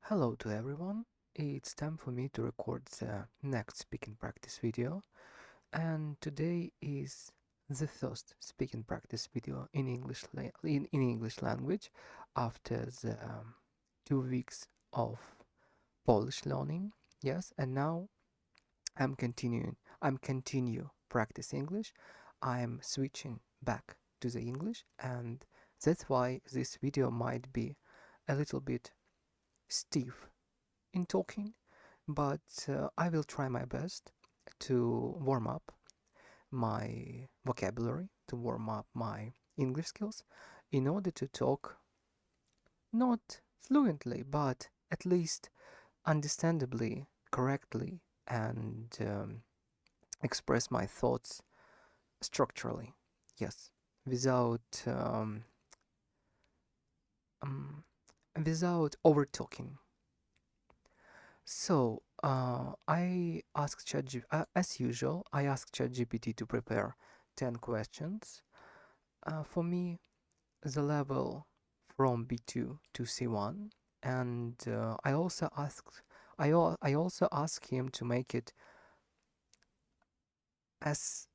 Hello to everyone. It's time for me to record the next speaking practice video, and today is the first speaking practice video in in English language after the 2 weeks of Polish learning. Yes, and now I'm continue practice English. I'm switching back to the English, and that's why this video might be a little bit stiff in talking, but I will try my best to warm up my vocabulary, to warm up my English skills in order to talk not fluently, but at least understandably, correctly, and express my thoughts structurally. Yes, without um, without over talking. I asked as usual, I asked ChatGPT to prepare 10 questions. For me, the level from B2 to C1, and I also asked him to make it as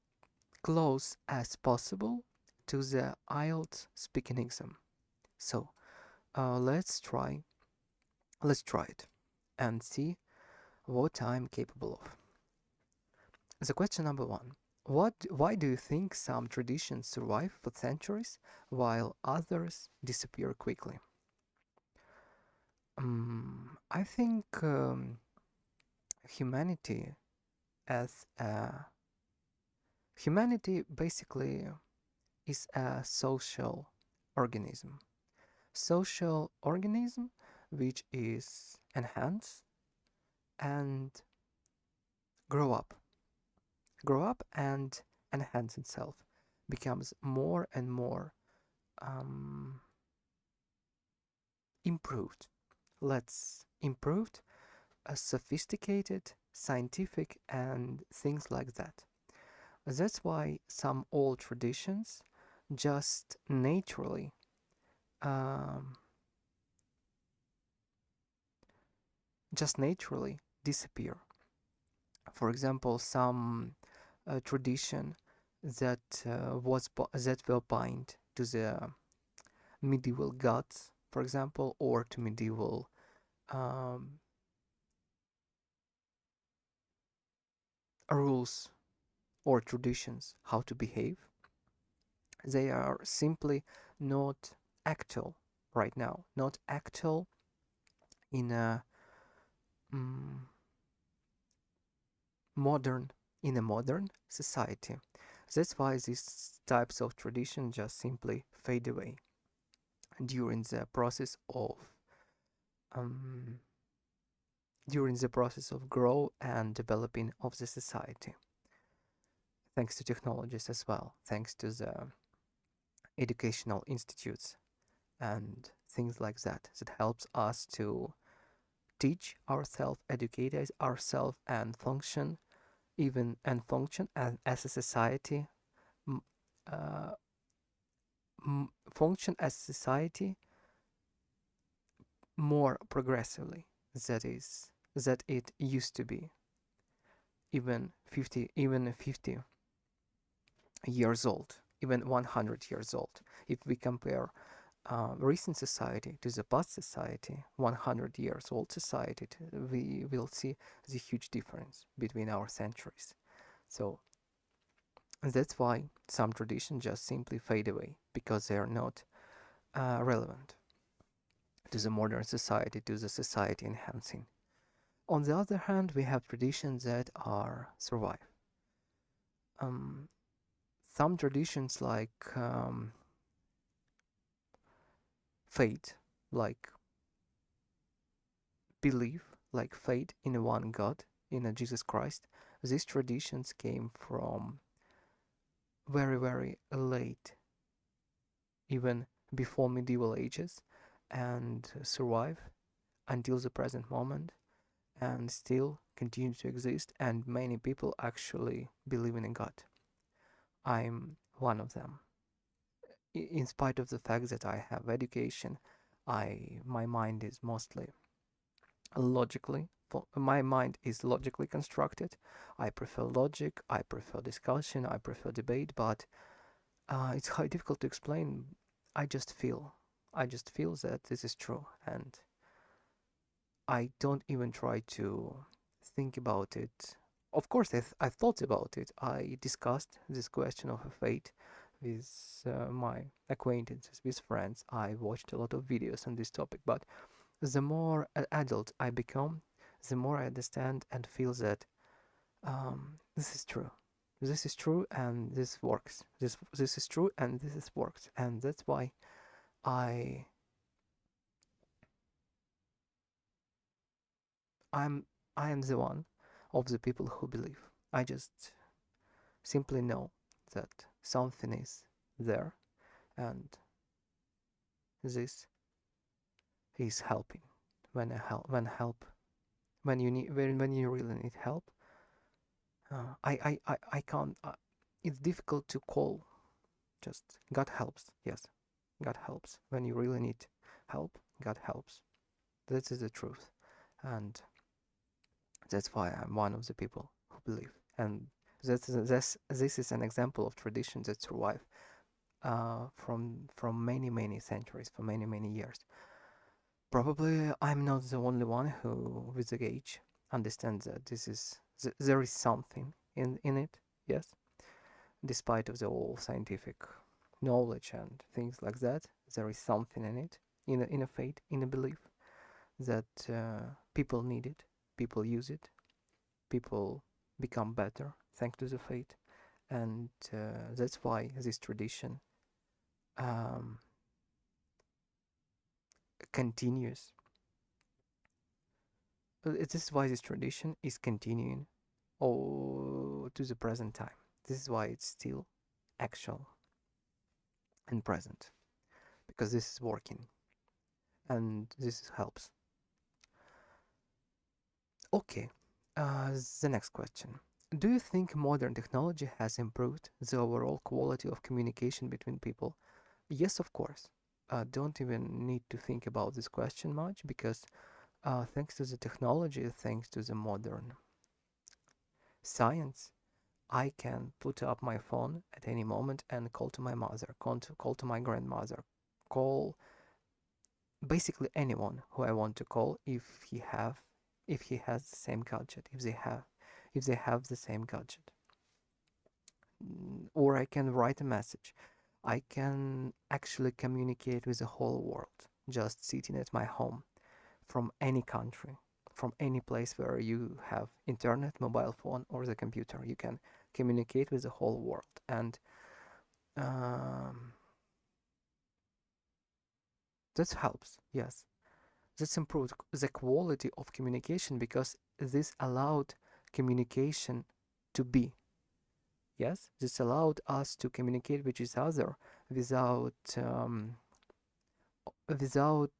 close as possible to the IELTS speaking exam. So, let's try it and see what I'm capable of. The question number one. Why do you think some traditions survive for centuries while others disappear quickly? I think humanity as a humanity basically is a social organism which is enhanced and grow up, grow up and enhance itself, becomes more and more um, improved. Let's improved, sophisticated, scientific, and things like that. That's why some old traditions just um, naturally disappear. For example, some tradition that were bind to the medieval gods, for example, or to medieval um, rules or traditions how to behave. They are simply not actual right now, not actual in a mm, modern society. That's why these types of tradition just simply fade away during the process of um, grow and developing of the society, thanks to technologies as well, thanks to the educational institutes and things like that that helps us to teach ourselves, educate ourselves, and function as a society, uh, function as society more progressively that it used to be even 50 years old, even 100 years old. If we compare recent society to the past society, 100 years old society, we will see the huge difference between our centuries. So that's why some traditions just simply fade away because they are not relevant to the modern society, to the society enhancing. On the other hand, we have traditions that are survive. Um, some traditions like faith, like belief, like faith in one God, in a Jesus Christ. These traditions came from very, very late, even before medieval ages, and survive until the present moment and still continue to exist. And many people actually believe in a God. I'm one of them. In spite of the fact that I have education, my mind is mostly logically. My mind is logically constructed. I prefer logic, I prefer discussion, I prefer debate, but it's quite difficult to explain. I just feel, I just feel that this is true, and I don't even try to think about it. Of course, I thought about it. I discussed this question of a fate with my acquaintances, with friends. I watched a lot of videos on this topic, but the more adult I become, the more I understand and feel that this is true. This is true, and this works. This is true, and this is works, and that's why I I'm I am the one of the people who believe. I just simply know that something is there, and this is helping. When you need when you really need help. I can't. It's difficult to call. Just God helps. Yes, God helps when you really need help. God helps. This is the truth, and that's why I'm one of the people who believe. And this is an example of tradition that survive from many centuries, for many years. Probably I'm not the only one who, with the age, understands that there is something in it. Yes, despite of the all scientific knowledge and things like that, there is something in it, in a faith, in a belief that people need it, people use it, people become better thanks to the faith, and that's why this tradition um, continues. This is why this tradition is continuing to the present time. This is why it's still actual and present, because this is working and this helps. Okay, the next question. Do you think modern technology has improved the overall quality of communication between people? Yes, of course. Don't even need to think about this question much because thanks to the technology, thanks to the modern science, I can put up my phone at any moment and call to my mother, call to my grandmother, call basically anyone who I want to call if he has the same gadget, if they have the same gadget. Or I can write a message. I can actually communicate with the whole world just sitting at my home from any country, from any place where you have internet, mobile phone, or the computer. You can communicate with the whole world, and um, that helps. Yes, that's improved the quality of communication because this allowed communication to be. Yes, this allowed us to communicate with each other without without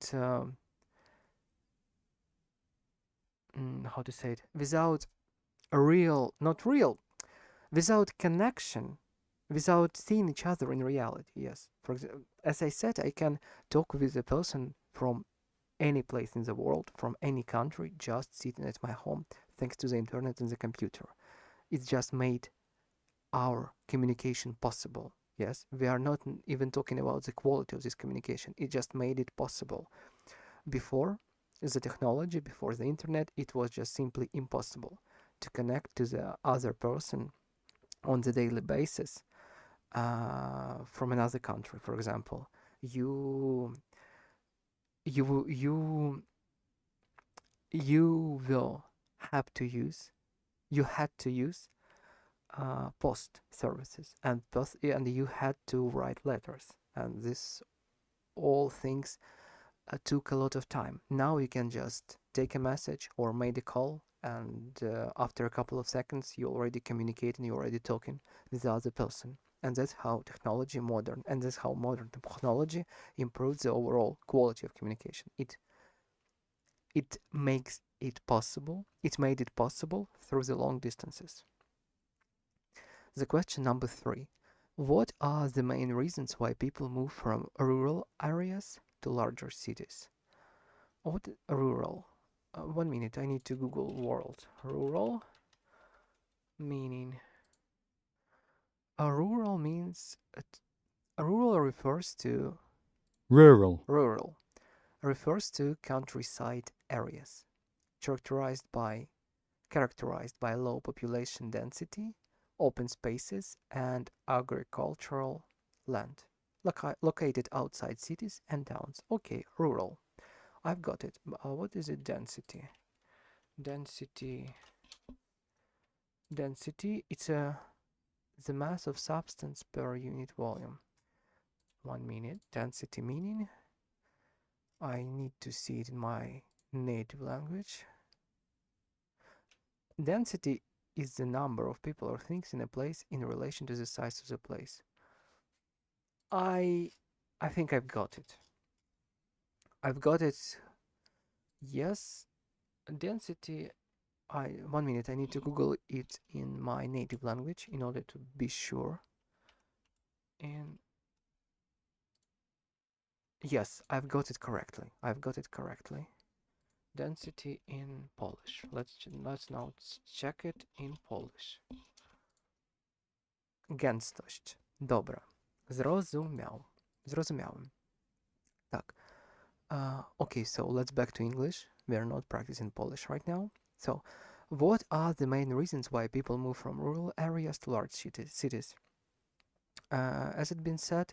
how to say it, without a real, not real, without connection, without seeing each other in reality. Yes, for example, as I said, I can talk with a person from any place in the world, from any country, just sitting at my home, thanks to the internet and the computer. It just made our communication possible. Yes, we are not even talking about the quality of this communication. It just made it possible. Before the technology, before the internet, it was just simply impossible to connect to the other person on the daily basis from another country. For example, you you you you will have to use you had to use post services and you had to write letters, and this all things took a lot of time. Now you can just take a message or make a call, and after a couple of seconds, you already communicate and you're already talking with the other person. And that's how technology modern, and that's how modern technology improves the overall quality of communication. It makes it possible. It made it possible through the long distances. The question number 3. What are the main reasons why people move from rural areas to larger cities? What rural? 1 minute, I need to Google world. Rural meaning. Rural means rural Rural. rural refers to countryside areas characterized by low population density, open spaces, and agricultural land located outside cities and towns. Okay, rural. I've got it. What is it? Density. Density. Density. It's the mass of substance per unit volume. 1 minute. Density meaning. I need to see it in my native language. Density is the number of people or things in a place in relation to the size of the place. I I think I've got it. I've got it. Yes, density. I 1 minute. I need to Google it in my native language in order to be sure. And yes, I've got it correctly. I've got it correctly. Density in Polish. Let's now check it in Polish. Gęstość. Dobra. Zrozumiał. Zrozumiałem. Tak. Okay, so let's back to English. We are not practicing Polish right now. So, what are the main reasons why people move from rural areas to large cities? As it's been said,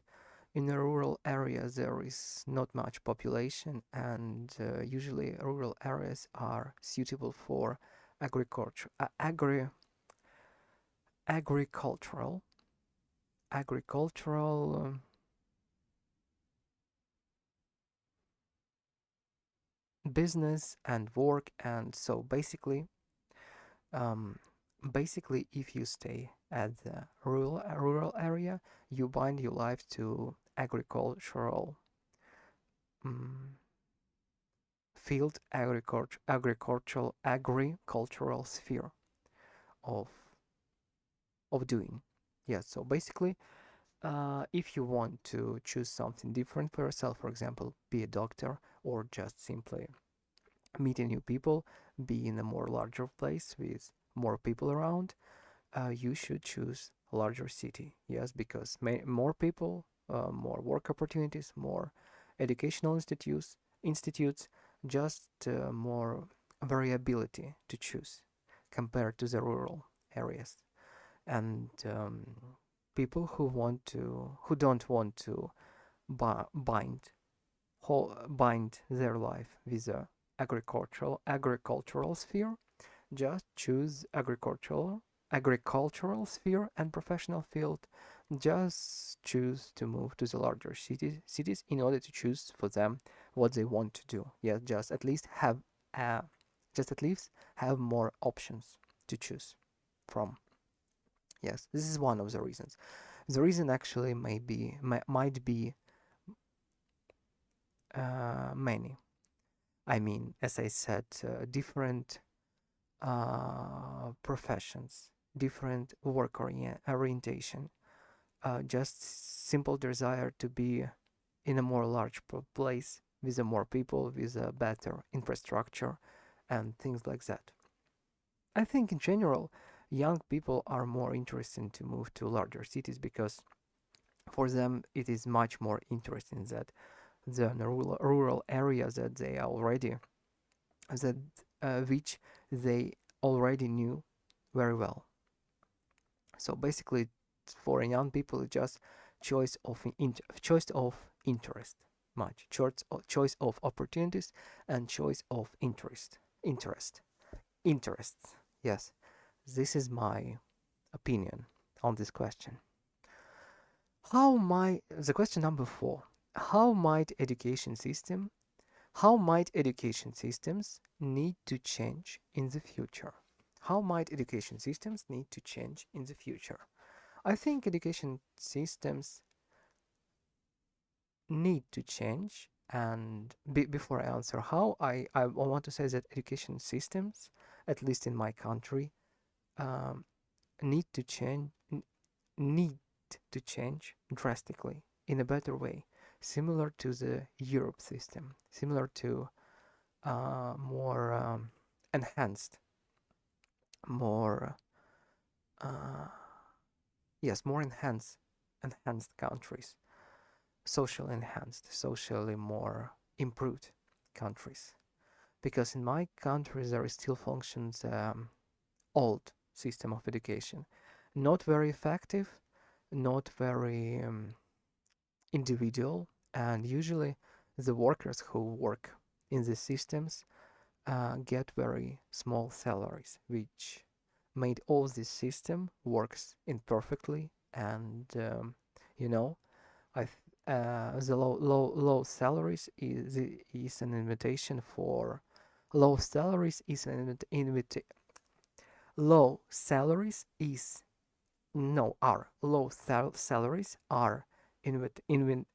in the rural areas there is not much population, and usually rural areas are suitable for agriculture, agricultural, agricultural. Business and work, and so um, basically if you stay at the rural area, you bind your life to um, field agricultural sphere of doing. Yes, so basically, if you want to choose something different for yourself, for example, be a doctor or just simply meeting new people, be in a more larger place with more people around, you should choose a larger city. Yes, because more people, more work opportunities, more educational institutes, just more variability to choose compared to the rural areas. And people who don't want to bind bind their life with a agricultural sphere, just choose agricultural sphere and professional field. Just choose to move to the larger cities in order to choose for them what they want to do. Yeah, uh, just at least have more options to choose from. Yes, this is one of the reasons. The reason actually might be many. I mean, as I said, different professions, different work orientation, just simple desire to be in a more large place with a more people, with a better infrastructure, and things like that. I think in general, young people are more interested to move to larger cities because for them it is much more interesting that the rural areas that they already that which they already knew very well. So basically, for young people, it's just choice of interest, much choice of opportunities and choice of interests. Yes, this is my opinion on this question. The question number 4? How might education system How might education systems need to change in the future? How might education systems need to change in the future? I think education systems need to change. And before I answer how, I want to say that education systems, at least in my country, um, need to change need to change drastically in a better way, similar to the Europe system, similar to more enhanced, more uh, yes, more enhanced countries, socially enhanced, socially more improved countries. Because in my country there still functions old system of education, not very effective, not very individual, and usually the workers who work in the systems get very small salaries, which made all this system works imperfectly. And you know, I the low salaries is an invitation for low salaries is an low salaries is no are low salaries are invit, invit,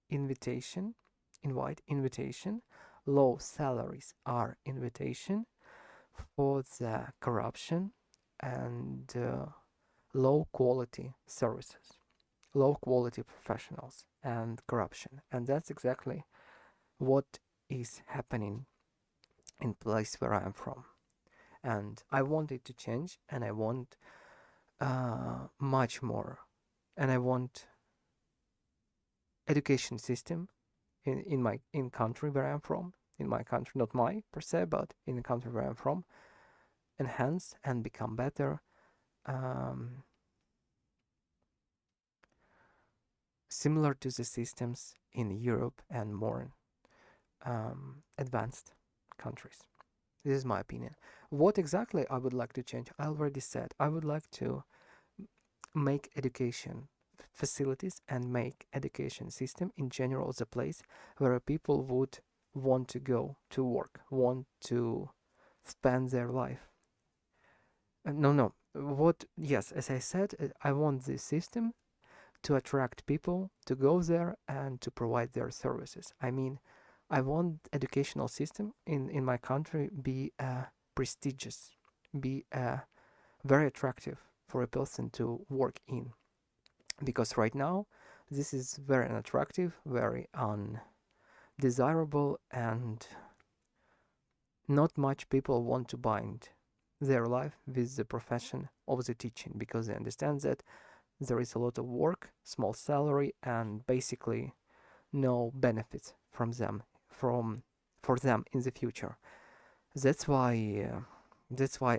invitation invitation. Low salaries are invitation for the corruption and low quality services, low quality professionals and corruption. And that's exactly what is happening in place where I'm from. And I want it to change, and I want much more. And I want education system in my in country where I'm from, in my country, not my per se, but in the country where I'm from, enhance and become better, um, similar to the systems in Europe and more advanced countries. This is my opinion. What exactly I would like to change? I already said I would like to make education facilities and make education system in general the place where people would want to go to work, want to spend their life. No, what, yes, as I said, I want this system to attract people to go there and to provide their services. I mean, I want educational system in my country be prestigious, be very attractive for a person to work in. Because right now, this is very unattractive, very undesirable, and not much people want to bind their life with the profession of the teaching because they understand that there is a lot of work, small salary, and basically no benefits from them from for them in the future. That's why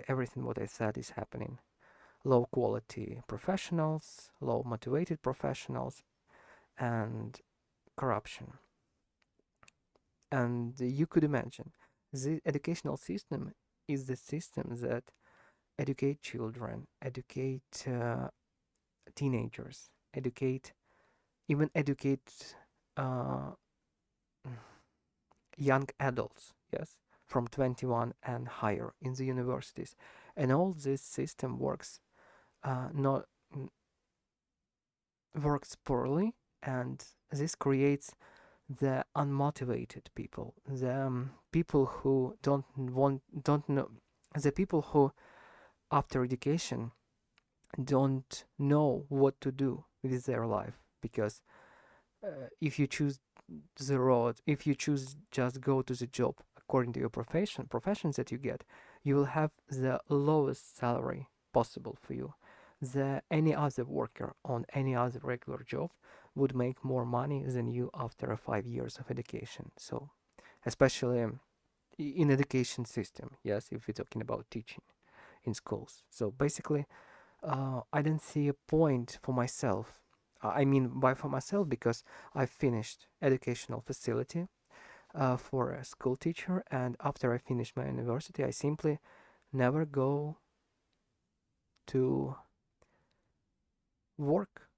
everything what I said is happening. Low quality professionals, low motivated professionals, and corruption. And you could imagine the educational system is the system that educate children, educate teenagers, educate uh, young adults, yes, from 21 and higher in the universities. And all this system not works poorly, and this creates the unmotivated people, the people who don't know, the people who after education don't know what to do with their life. Because if you choose the road, if you choose just go to the job according to your professions that you get, you will have the lowest salary possible for you. Any other worker on any other regular job would make more money than you after 5 years of education. So, especially in education system, yes, if we're talking about teaching in schools. So basically, I didn't see a point for myself. I mean, by for myself because I finished educational facility for a school teacher, and after I finished my university, I simply never go to work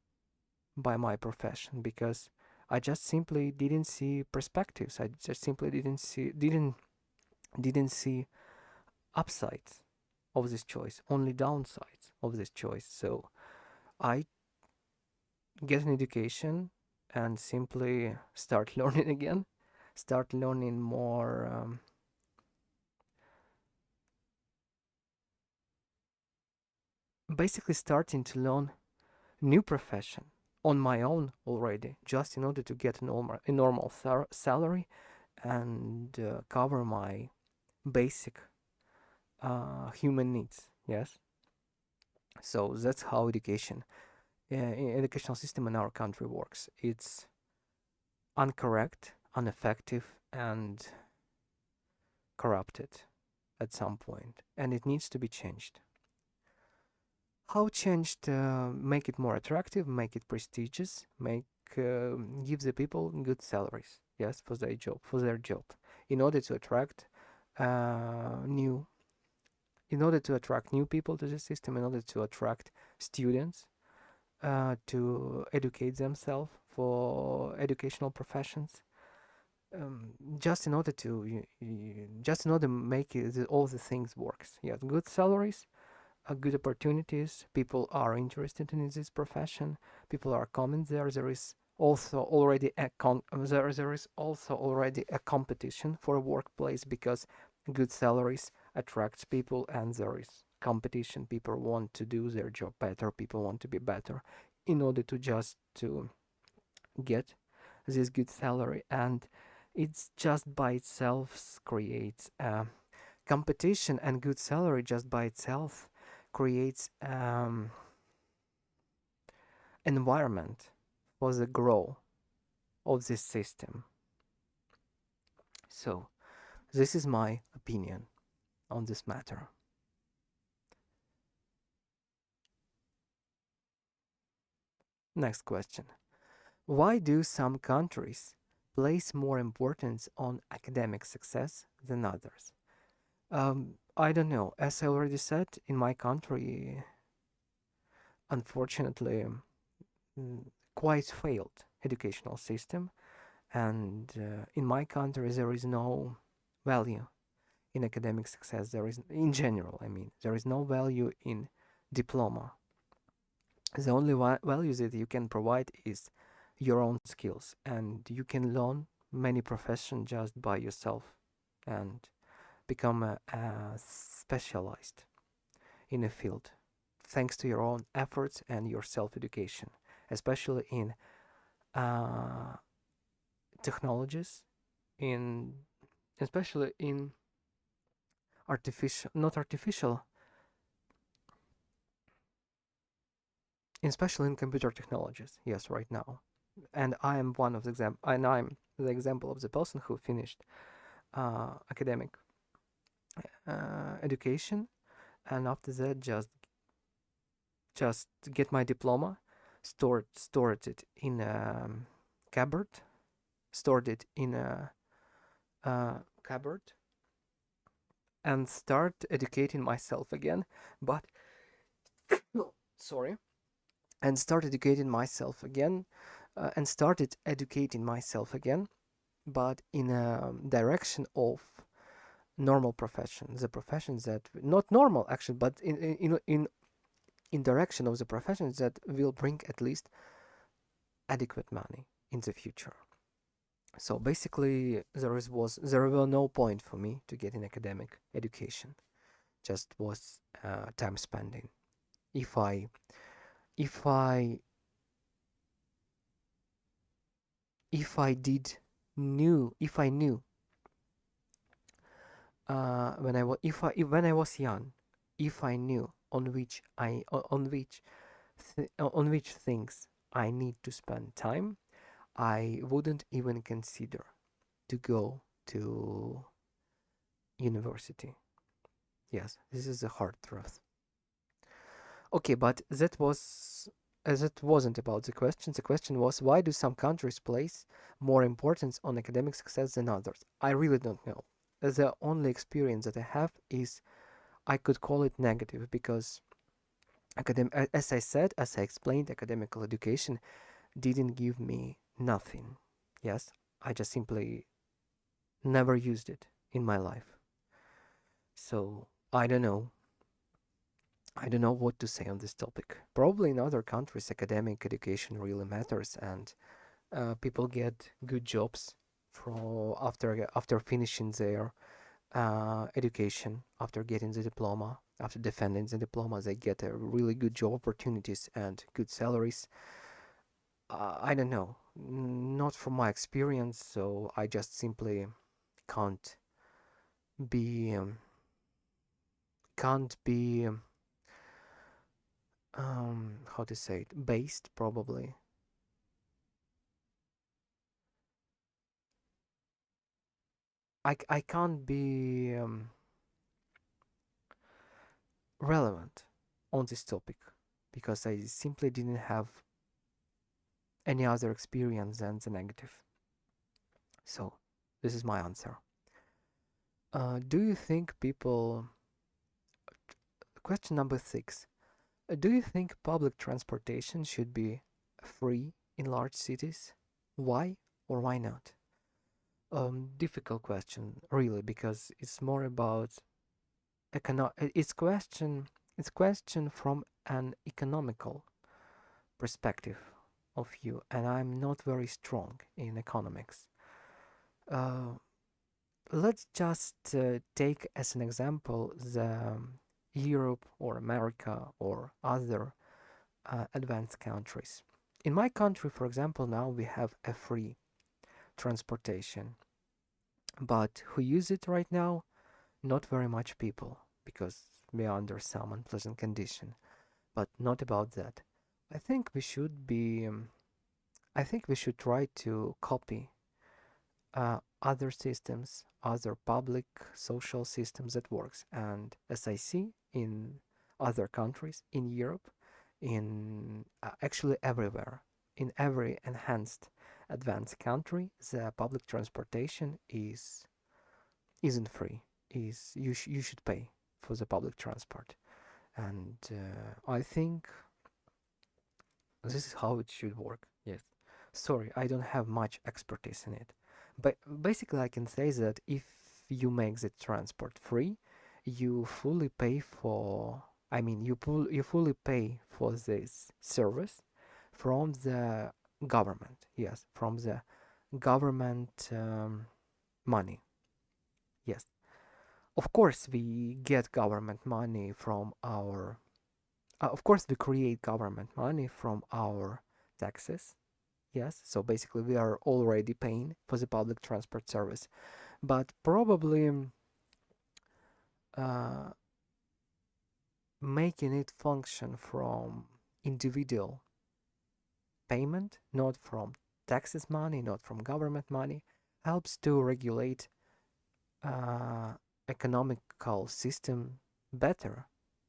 by my profession because I just simply didn't see perspectives. I just simply didn't see upsides of this choice, only downsides of this choice. So I get an education and simply start learning again, start learning more, basically starting to learn new profession on my own already, just in order to get a normal salary and cover my basic human needs. Yes, so that's how educational system in our country works. It's incorrect, ineffective, and corrupted at some point, and it needs to be changed. How changed? Make it more attractive, make it prestigious, make give the people good salaries. Yes, for their job, in order to attract new, in order to attract new people to the system, in order to attract students to educate themselves for educational professions. Just in order to just in order to make all the things works. Yes, good salaries, good opportunities. People are interested in this profession. People are coming there. There is also already there is also already a competition for a workplace because good salaries attracts people, and there is competition. People want to do their job better. People want to be better in order to just to get this good salary, and it's just by itself creates competition, and good salary just by itself creates environment for the growth of this system. So this is my opinion on this matter. Next question. Why do some countries place more importance on academic success than others? I don't know. As I already said, in my country, unfortunately, mm, quite failed educational system, and in my country there is no value in academic success. There is, in general, I mean, there is no value in diploma. The only value that you can provide is your own skills, and you can learn many professions just by yourself and become a specialized in a field thanks to your own efforts and your self-education, especially in uh, technologies, in especially in artificial, not artificial, especially in computer technologies. Yes, right now, and I am one of the and I'm the example of the person who finished academic education, and after that just get my diploma, stored it in a cupboard, stored it in a cupboard, and start educating myself again. But sorry, and start educating myself again, and started educating myself again, but in a direction of normal profession, the professions that not normal actually, but in direction of the professions that will bring at least adequate money in the future. So basically, there were no point for me to get an academic education. Just was time spending. If I if I if I did knew if I knew when I was if when I was young, if I knew on which things I need to spend time, I wouldn't even consider to go to university. Yes, this is the hard truth. Okay, but that was as it wasn't about the question. The question was, why do some countries place more importance on academic success than others? I really don't know. The only experience that I have is I could call it negative because as I said, as I explained, academical education didn't give me nothing. Yes, I just simply never used it in my life. So I don't know. I don't know what to say on this topic. Probably in other countries, academic education really matters, and people get good jobs for after finishing their education, after getting the diploma, after defending the diploma, they get a really good job opportunities and good salaries. I don't know, not from my experience, so I just simply be um, can't be how to say it, based probably. I can't be relevant on this topic because I simply didn't have any other experience than the negative. So this is my answer. Do you think people? Question number 6. Do you think public transportation should be free in large cities? Why or why not? Difficult question, really, because it's more about it's question from an economical perspective of view, and I'm not very strong in economics. Uh, let's just take as an example the Europe or America or other advanced countries. In my country, for example, now we have a free transportation, but who use it right now? Not very much people, because we are under some unpleasant condition. But not about that. I think we should be. I think we should try to copy other systems, other public social systems that works. And as I see in other countries, in Europe, in actually everywhere, in every enhanced advanced country, the public transportation isn't free. Is you should pay for the public transport, and I think this is how it should work. Yes. Sorry, I don't have much expertise in it. But basically, I can say that if you make the transport free, you fully pay for. I mean, you fully pay for this service from the government. Yes, from the government money. Yes. Of course, we get government money from our. Of course, we create government money from our taxes. Yes, so basically we are already paying for the public transport service, but probably uh, making it function from individual payment, not from taxes money, not from government money, helps to regulate uh, economical system better.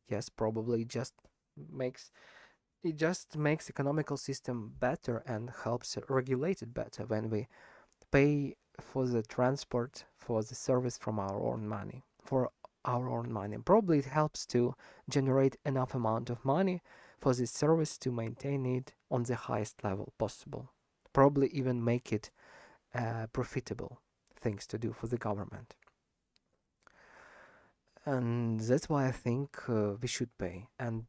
Yes, probably makes makes economical system better and helps regulate it better when we pay for the transport for the service from our own money for our own money. Probably it helps to generate enough amount of money for this service to maintain it on the highest level possible, probably even make it profitable things to do for the government. And that's why I think we should pay. And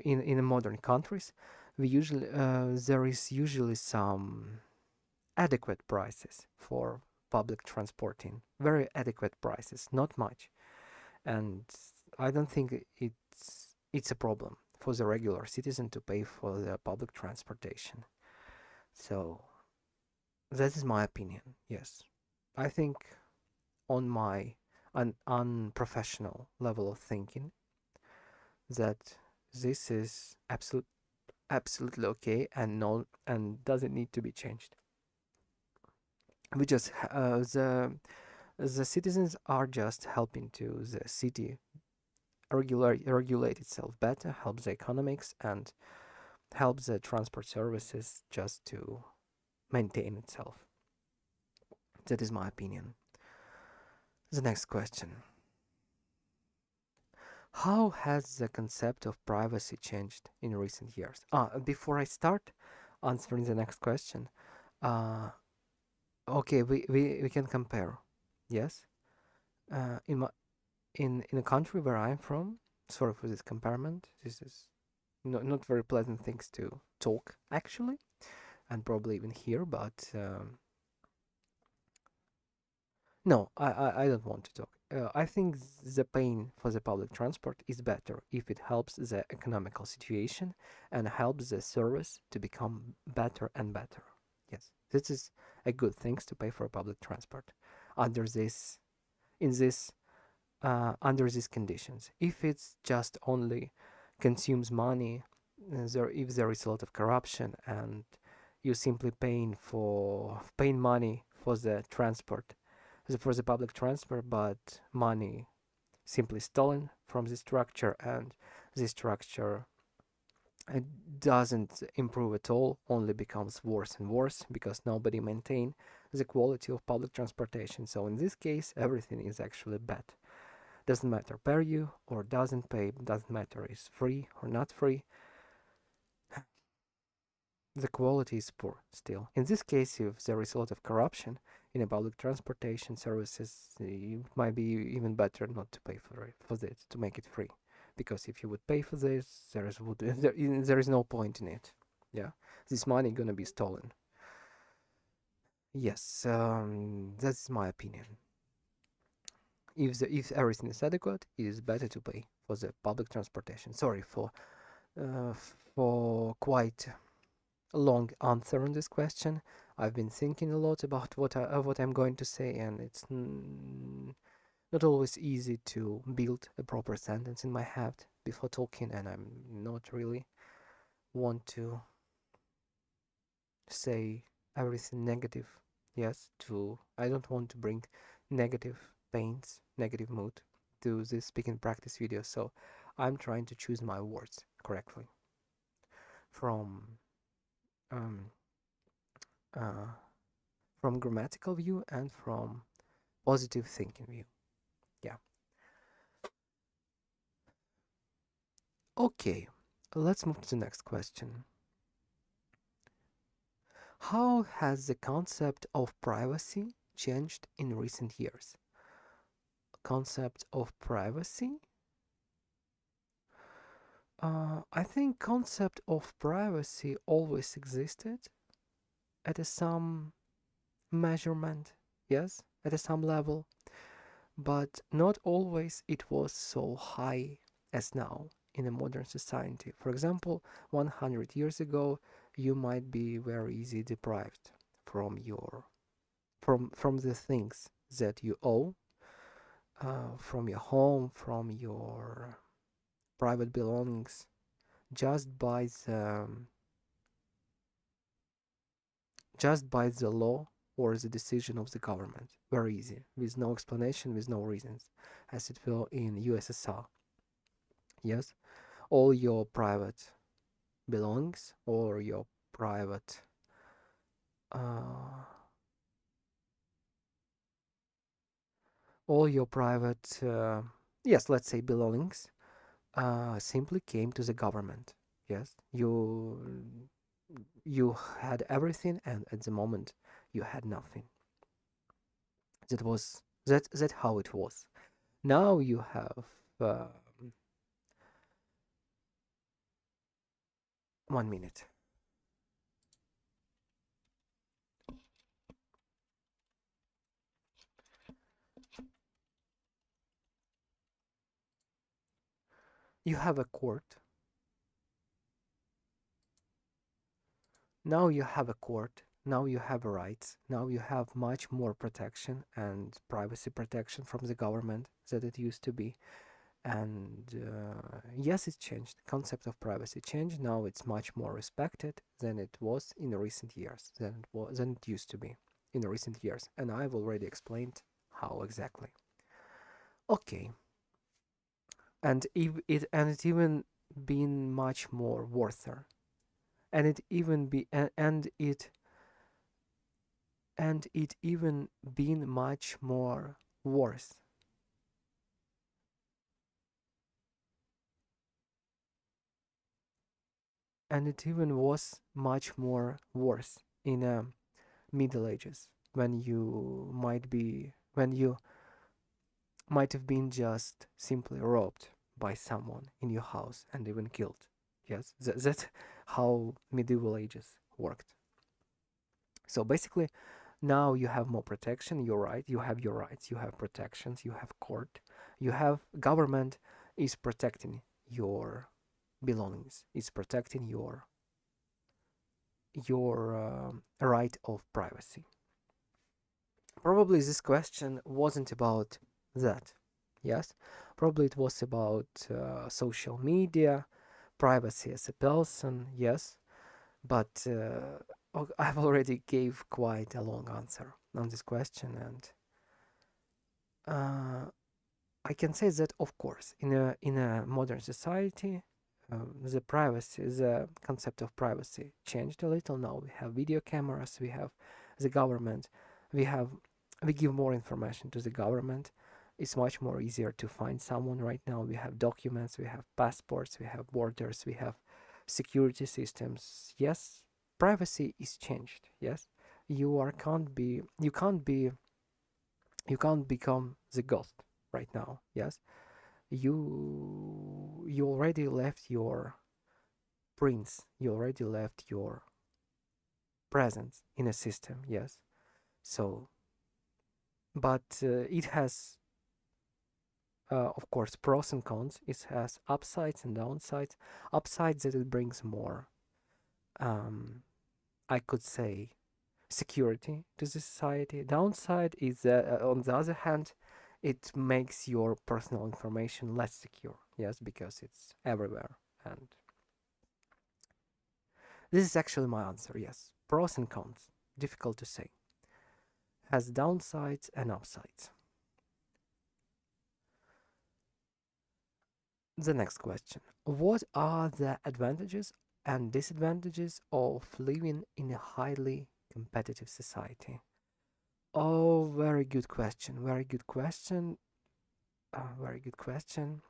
in modern countries, we usually there is usually some adequate prices for public transporting, very adequate prices, not much. And I don't think it's a problem for the regular citizen to pay for the public transportation. So that is my opinion. Yes, I think on my unprofessional level of thinking that this is absolutely okay and no and doesn't need to be changed. We just the citizens are just helping to the city regulate itself better, help the economics, and help the transport services just to maintain itself. That is my opinion. The next question. How has the concept of privacy changed in recent years? Before I start answering the next question, uh, okay, we can compare. Yes. In my in a country where I'm from, sorry for this comparison. This is not very pleasant things to talk actually, and probably even hear. But no, I don't want to talk. I think the paying for the public transport is better if it helps the economical situation and helps the service to become better and better. Yes, this is a good thing to pay for public transport. under this in this under these conditions. If it's just only consumes money, if there is a lot of corruption and you simply paying money for the transport, for the public transport, but money simply stolen from the structure, and the structure it doesn't improve at all, only becomes worse and worse because nobody maintain the quality of public transportation. So in this case, everything is actually bad. Doesn't matter pay you or doesn't pay, doesn't matter is free or not free. The quality is poor still. In this case, if there is a lot of corruption in a public transportation services, it might be even better not to pay for this, to make it free. Because if you would pay for this, there is no point in it. Yeah, this money gonna be stolen. Yes, that's my opinion. If everything is adequate, it is better to pay for the public transportation. Sorry for quite a long answer on this question. I've been thinking a lot about what I'm going to say, and it's not always easy to build a proper sentence in my head before talking, and I'm not really want to say everything negative. Yes, to I don't want to bring negative pains, negative mood to this speaking practice video, so I'm trying to choose my words correctly from um, uh, from grammatical view and from positive thinking view. Yeah. Okay, let's move to the next question. How has the concept of privacy changed in recent years? Concept of privacy? I think concept of privacy always existed at some measurement, yes, at some level, but not always it was so high as now in a modern society. For example, 100 years ago, you might be very easy deprived from your from the things that you owe, from your home, from your private belongings, just by the law or the decision of the government. Very easy, with no explanation, with no reasons, as it will in USSR. Yes, all your private belongings or your private uh, all your private yes, let's say belongings simply came to the government. Yes, you had everything, and at the moment you had nothing. That was that how it was. Now you have uh, 1 minute. You have a court. Now you have a court. Now you have rights. Now you have much more protection and privacy protection from the government than it used to be. And yes, it changed. The concept of privacy changed. Now it's much more respected than it was in the recent years, than it used to be in the recent years. And I've already explained how exactly. Okay, and it even been much more worther, and it even be and it even been much more worse, and it even was much more worse in Middle Ages, when you might have been just simply robbed by someone in your house and even killed. Yes, that's how medieval ages worked. So basically, now you have more protection. You're right. You have your rights. You have protections. You have court. You have government is protecting your belongings. It's protecting your right of privacy. Probably this question wasn't about that. Yes, probably it was about social media, privacy as a person. Yes, but I've already gave quite a long answer on this question, and uh, I can say that, of course, in a modern society, the privacy, the concept of privacy changed a little. Now we have video cameras, we have the government, we have we give more information to the government. It's much more easier to find someone right now. We have documents, we have passports, we have borders, we have security systems. Yes, privacy is changed. Yes, you can't become the ghost right now. Yes, you already left your prints, you already left your presence in a system. Yes, so but it has of course pros and cons. It has upsides and downsides. Upsides that it brings more, um I could say, security to the society. Downside is that, on the other hand, it makes your personal information less secure. Yes, because it's everywhere. And this is actually my answer. Yes, pros and cons. Difficult to say. Has downsides and upsides. The next question: what are the advantages and disadvantages of living in a highly competitive society? Oh, very good question. Very good question. Very good question.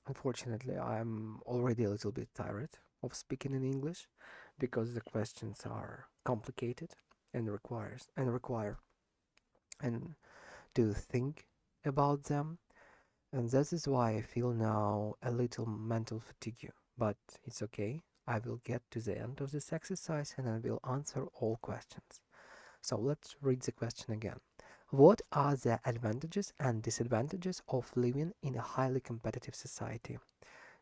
Unfortunately, I'm already a little bit tired of speaking in English because the questions are complicated and require and to think about them, and that is why I feel now a little mental fatigue. But it's okay. I will get to the end of this exercise and I will answer all questions. So let's read the question again. What are the advantages and disadvantages of living in a highly competitive society?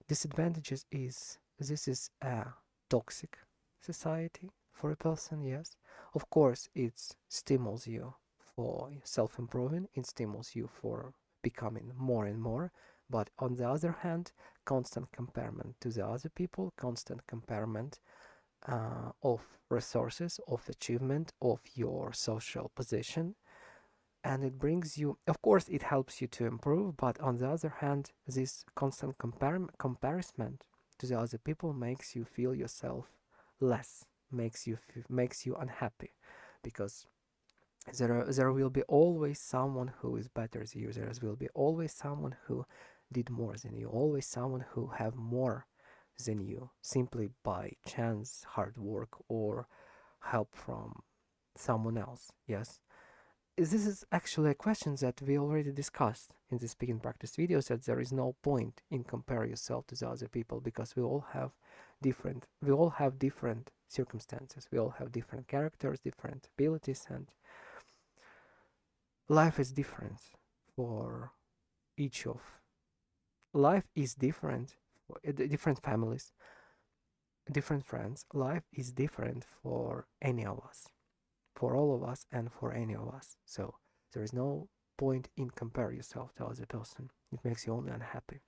Disadvantages is this is a toxic society for a person, yes. Of course, it stimulates you for self-improving, it stimulates you for becoming more and more, but on the other hand, constant comparison to the other people, constant comparison of resources, of achievement, of your social position, and it brings you, of course it helps you to improve, but on the other hand, this constant comparison to the other people makes you feel yourself less, makes you unhappy, because there will be always someone who is better than you, there will be always someone who did more than you, always someone who have more than you, simply by chance, hard work, or help from someone else. Yes, this is actually a question that we already discussed in the speaking practice videos, that there is no point in compare yourself to the other people, because we all have different circumstances, we all have different characters, different abilities, and life is different for each of life is different for different families, different friends. Life is different for any of us, for all of us, and for any of us. So there is no point in compare yourself to other person. It makes you only unhappy.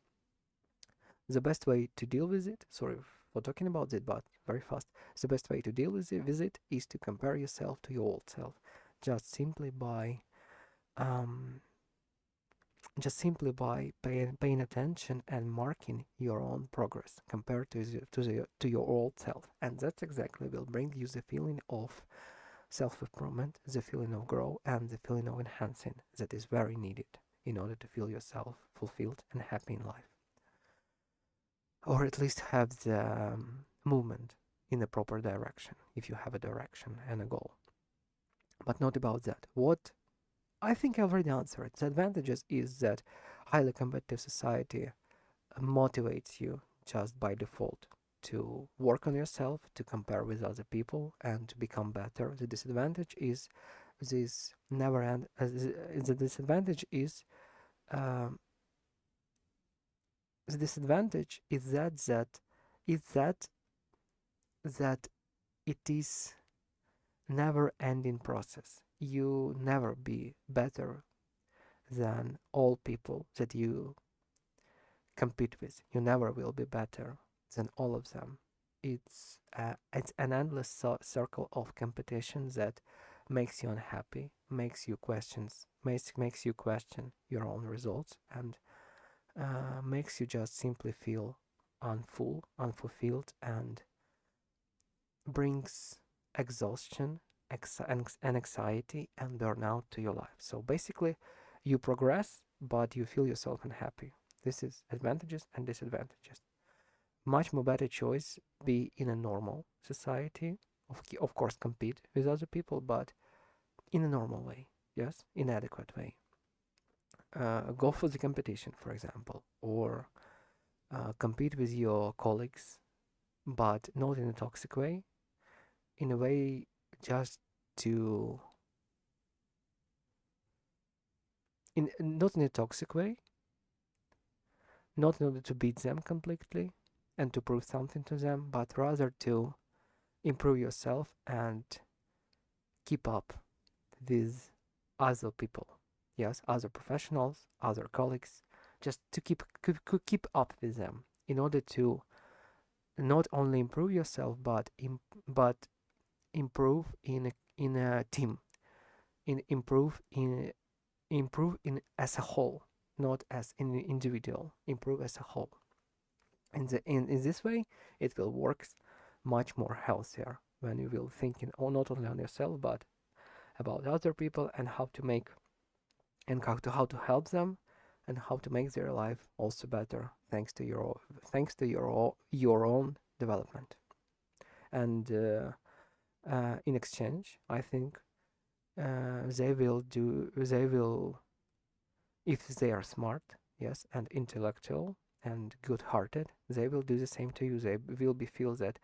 The best way to deal with it, sorry for talking about it, but very fast. The best way to deal with it is to compare yourself to your old self, just simply by um, paying attention and marking your own progress compared to your old self, and that exactly will bring you the feeling of self-improvement, the feeling of growth, and the feeling of enhancing that is very needed in order to feel yourself fulfilled and happy in life, or at least have the movement in the proper direction if you have a direction and a goal. But not about that. What I think I already answered. The advantages is that highly competitive society motivates you just by default to work on yourself, to compare with other people, and to become better. The disadvantage is this never end. The disadvantage is um, the disadvantage is is that that it is never ending process. you never be better than all people that you compete with. You never will be better than all of them. It's an endless circle of competition that makes you unhappy, makes you question your own results, and makes you just simply feel unfulfilled, and brings exhaustion, and anxiety and burnout to your life. So basically, you progress, but you feel yourself unhappy. This is advantages and disadvantages. Much more better choice be in a normal society. Of course, compete with other people, but in a normal way. Yes, in adequate way. Go for the competition, for example, or compete with your colleagues, but not in a toxic way. In a way, just to in not in a toxic way, not in order to beat them completely and to prove something to them, but rather to improve yourself and keep up with other people. Yes, other professionals, other colleagues, just to keep up with them in order to not only improve yourself, but improve in a team, improve in as a whole, not as an individual. Improve as a whole. In this way, it will work much more healthier when you will thinking not only on yourself but about other people and how to make and how to help them and how to make their life also better thanks to your own development. And in exchange, I think they will, if they are smart, yes, and intellectual and good-hearted, they will do the same to you. They will be feel that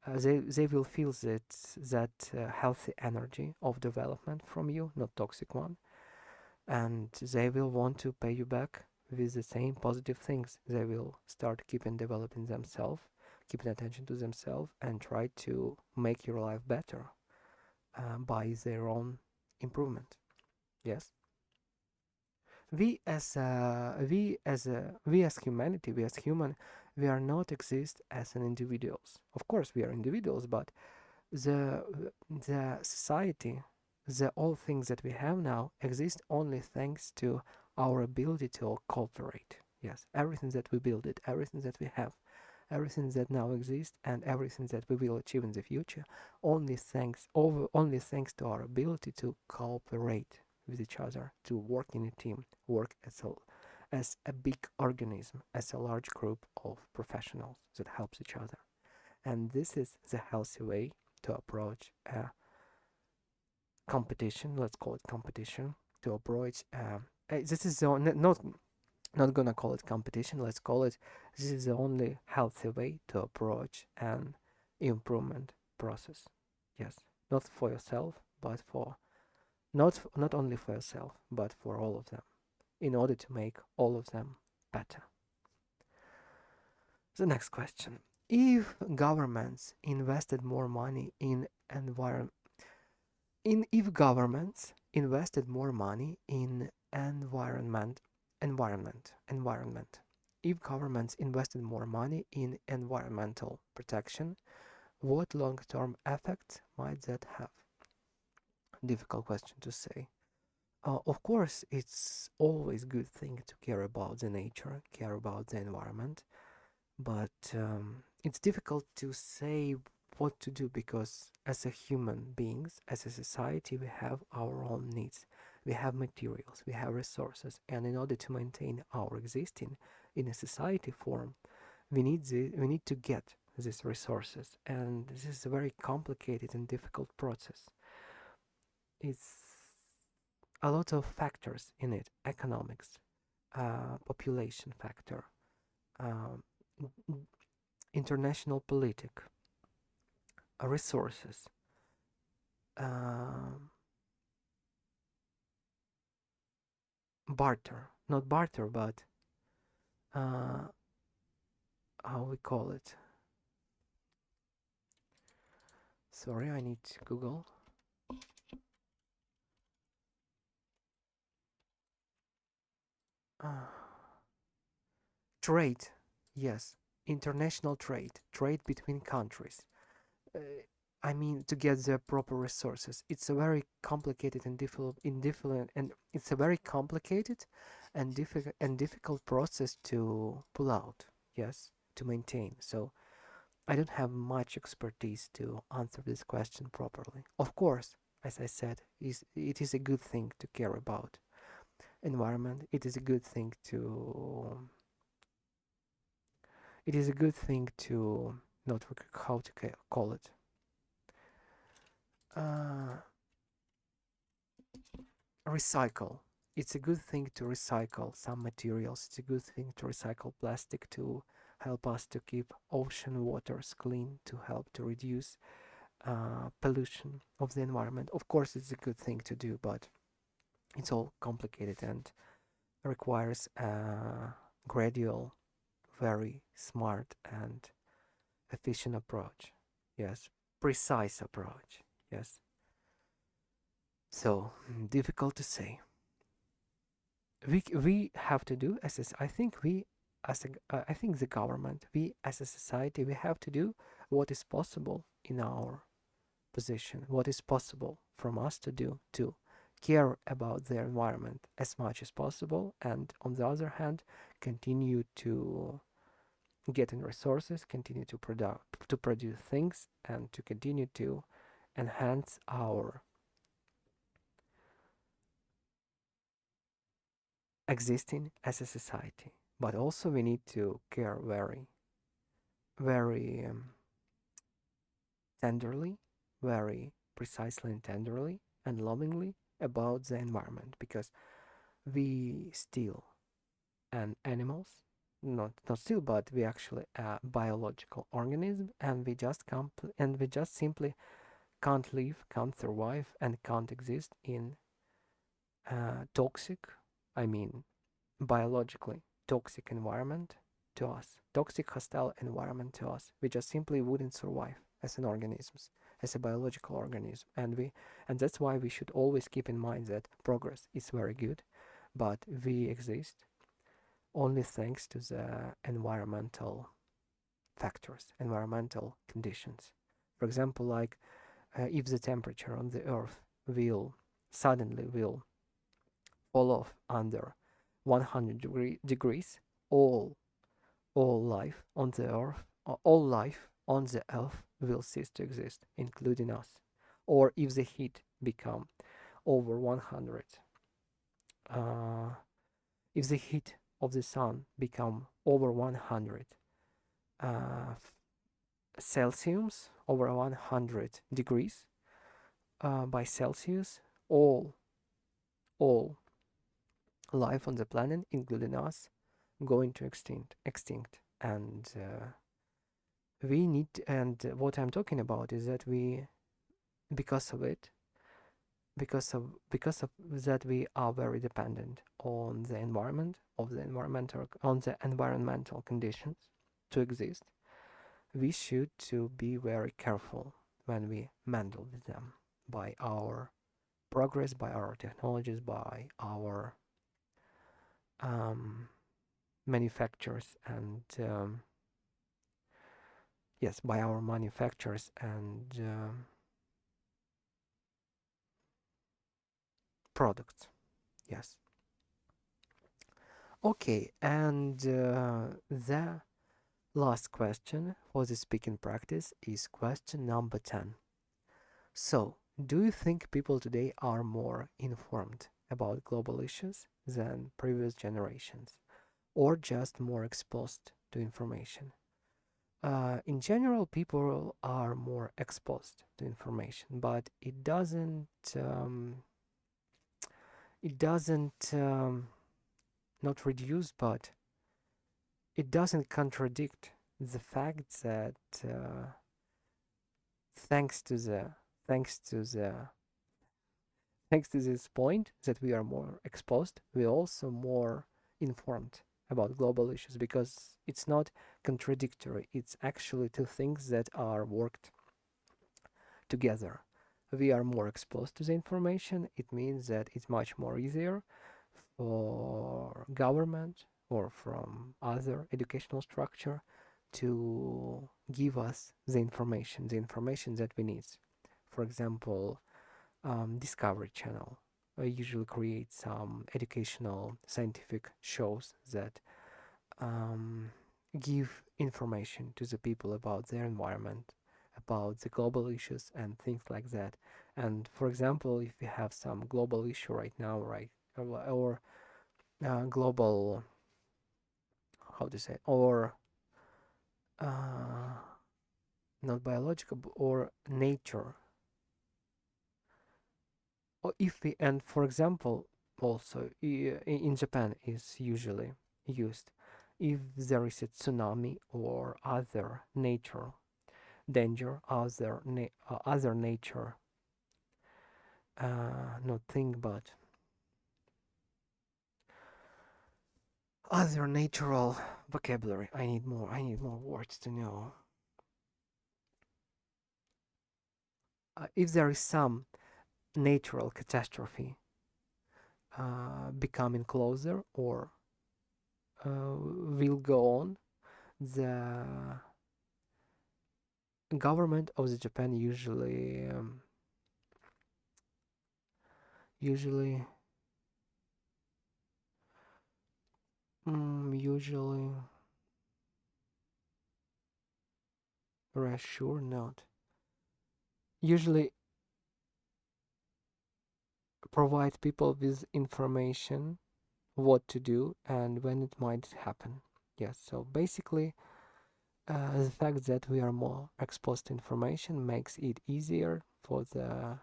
they will feel that healthy energy of development from you, not toxic one, and they will want to pay you back with the same positive things. They will start keeping developing themselves, keeping attention to themselves, and try to make your life better by their own improvement. Yes. We as humanity, we as human, we are not exist as an individuals. Of course, we are individuals, but the the society, the all things that we have now exist only thanks to our ability to cooperate. Yes, everything that we build it, everything that we have, everything that now exists, and everything that we will achieve in the future, only thanks to our ability to cooperate with each other, to work in a team, work as a big organism, as a large group of professionals that helps each other. And this is the healthy way to approach a competition. Let's call it competition. To approach this is not gonna call it competition. Let's call it this is the only healthy way to approach an improvement process. Yes, not for yourself, but for not only for yourself, but for all of them, in order to make all of them better. The next question: if governments invested more money in if governments invested more money in environment, if governments invested more money in environmental protection, what long-term effects might that have? Difficult question to say. Of course, it's always good thing to care about the nature, care about the environment, but it's difficult to say what to do because as a human beings, as a society, we have our own needs. We have materials, we have resources, and in order to maintain our existing in a society form, we need to get these resources, and this is a very complicated and difficult process. It's a lot of factors in it: economics, population factor, um, international politic, resources, um, barter, not barter, but uh, how we call it. Sorry, I need to Google. Uh, Trade, yes, international trade, trade between countries. Uh, I mean, to get the proper resources. It's a very complicated and difficult, and it's a very complicated and difficult process to pull out. Yes, to maintain. So I don't have much expertise to answer this question properly. Of course, as I said, it is a good thing to care about environment. It is a good thing to not how to call it. Uh, Recycle. It's a good thing to recycle some materials. It's a good thing to recycle plastic to help us to keep ocean waters clean, to help to reduce pollution of the environment. Of course, it's a good thing to do, but it's all complicated and requires a gradual, very smart and efficient approach. Yes, precise approach. Yes. So difficult to say. We have to do I think we as I think the government, we as a society, we have to do what is possible in our position, what is possible from us to do to care about the environment as much as possible, and on the other hand, continue to get in resources, continue to produce things, and to continue to enhance our existing as a society. But also we need to care very, very tenderly, very precisely and tenderly and lovingly about the environment, because we still and animals, not still, but we actually a biological organism, and we just simply can't live, can't survive, and can't exist in toxic, I mean biologically toxic environment to us, toxic hostile environment to us. We just simply wouldn't survive as an organism, as a biological organism, and that's why we should always keep in mind that progress is very good, but we exist only thanks to the environmental factors, environmental conditions. For example, like if the temperature on the Earth will suddenly will fall off under 100 degrees, all all life on the Earth, all life on the Earth will cease to exist, including us. Or if the heat become over 100, uh, if the heat of the sun become over 100 uh, Celsius, over 100 degrees by Celsius, all life on the planet, including us, going to extinct. And we need, and what I'm talking about is that we, because of it, because of that, we are very dependent on the environment, of the environmental on the environmental conditions to exist. We should to be very careful when we meddle with them by our progress, by our technologies, by our um, manufacturers, and yes, by our manufacturers and products. Yes. Okay, and the last question for the speaking practice is question number 10. So, do you think people today are more informed about global issues than previous generations, or just more exposed to information? In general, people are more exposed to information, but it doesn't not reduce, but it doesn't contradict the fact that thanks to the thanks to the thanks to this point that we are more exposed, we're also more informed about global issues, because it's not contradictory. It's actually two things that are worked together. We are more exposed to the information. It means that it's much more easier for government or from other educational structure to give us the information that we need. For example, Discovery Channel usually creates some educational scientific shows that um, give information to the people about their environment, about the global issues and things like that. And for example, if we have some global issue right now, right, or global, how to say, or uh, not biological, or nature, or if we, and for example, also in Japan is usually used if there is a tsunami or other nature danger, other nature, not thing, but other natural vocabulary. I need more words to know. If there is some natural catastrophe becoming closer or will go on, the government of the Japan usually usually reassure not usually provide people with information what to do and when it might happen. Yes, so basically, the fact that we are more exposed to information makes it easier for the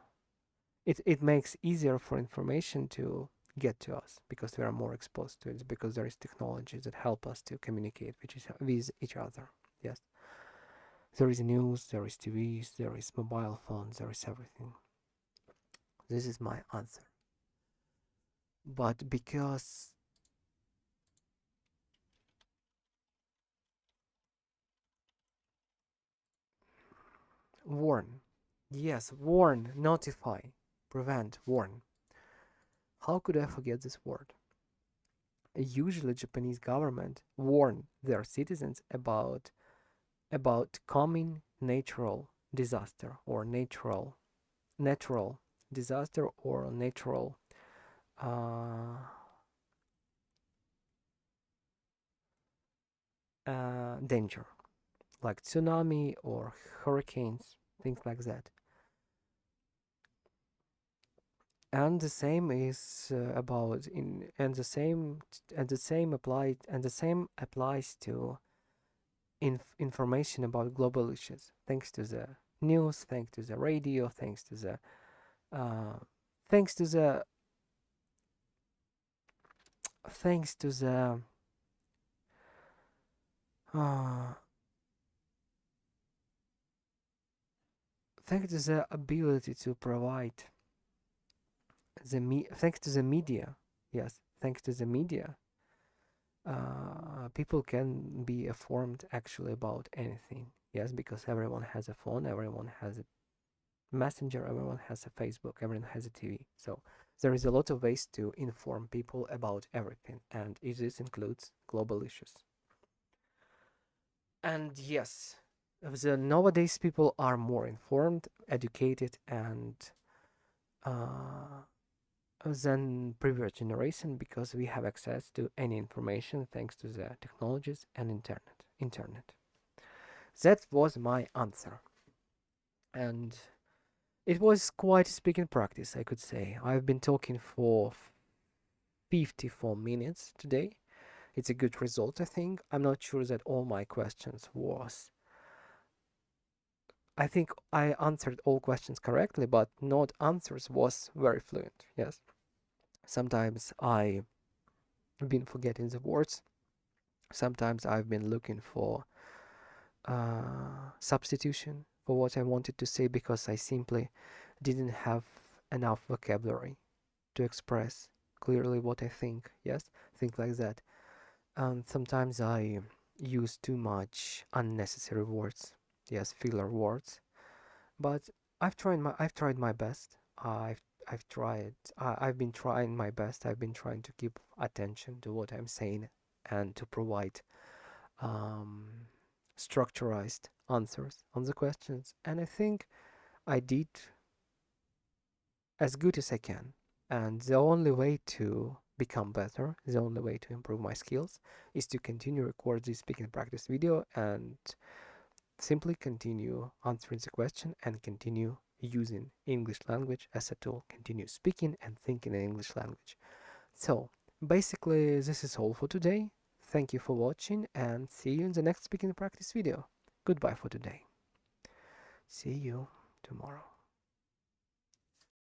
it makes easier for information to get to us because we are more exposed to it because there is technology that help us to communicate with each other. Yes, there is news, there is TVs, there is mobile phones, there is everything. This is my answer. But because warn, yes, warn, notify, prevent, warn. How could I forget this word? Usually, Japanese government warn their citizens about coming natural disaster or natural disaster or natural uh, danger like tsunami or hurricanes, things like that. And the same is about in and the same applies to information about global issues. Thanks to the news, thanks to the radio, uh, thanks to the thanks to the uh, thanks to the ability to provide thanks to the media. Yes, thanks to the media, people can be informed actually about anything. Yes, because everyone has a phone, everyone has a messenger, everyone has a Facebook, everyone has a TV. So there is a lot of ways to inform people about everything, and this includes global issues. And yes, nowadays people are more informed, educated, and uh, than previous generation because we have access to any information thanks to the technologies and internet. That was my answer, and it was quite a speaking practice, I could say. I've been talking for 54 minutes today. It's a good result, I think. I'm not sure that all my questions was. I think I answered all questions correctly, but not answers was very fluent. Yes. Sometimes I've been forgetting the words. Sometimes I've been looking for substitution for what I wanted to say because I simply didn't have enough vocabulary to express clearly what I think. Yes, things like that. And sometimes I use too much unnecessary words. Yes, filler words. But I've tried my best. I've been trying my best. I've been trying to keep attention to what I'm saying and to provide um, structurized answers on the questions. And I think I did as good as I can. And the only way to become better, the only way to improve my skills is to continue record this speaking practice video and simply continue answering the question and continue using English language as a tool, continue speaking and thinking in English language. So basically this is all for today. Thank you for watching and see you in the next speaking practice video. Goodbye for today. See you tomorrow.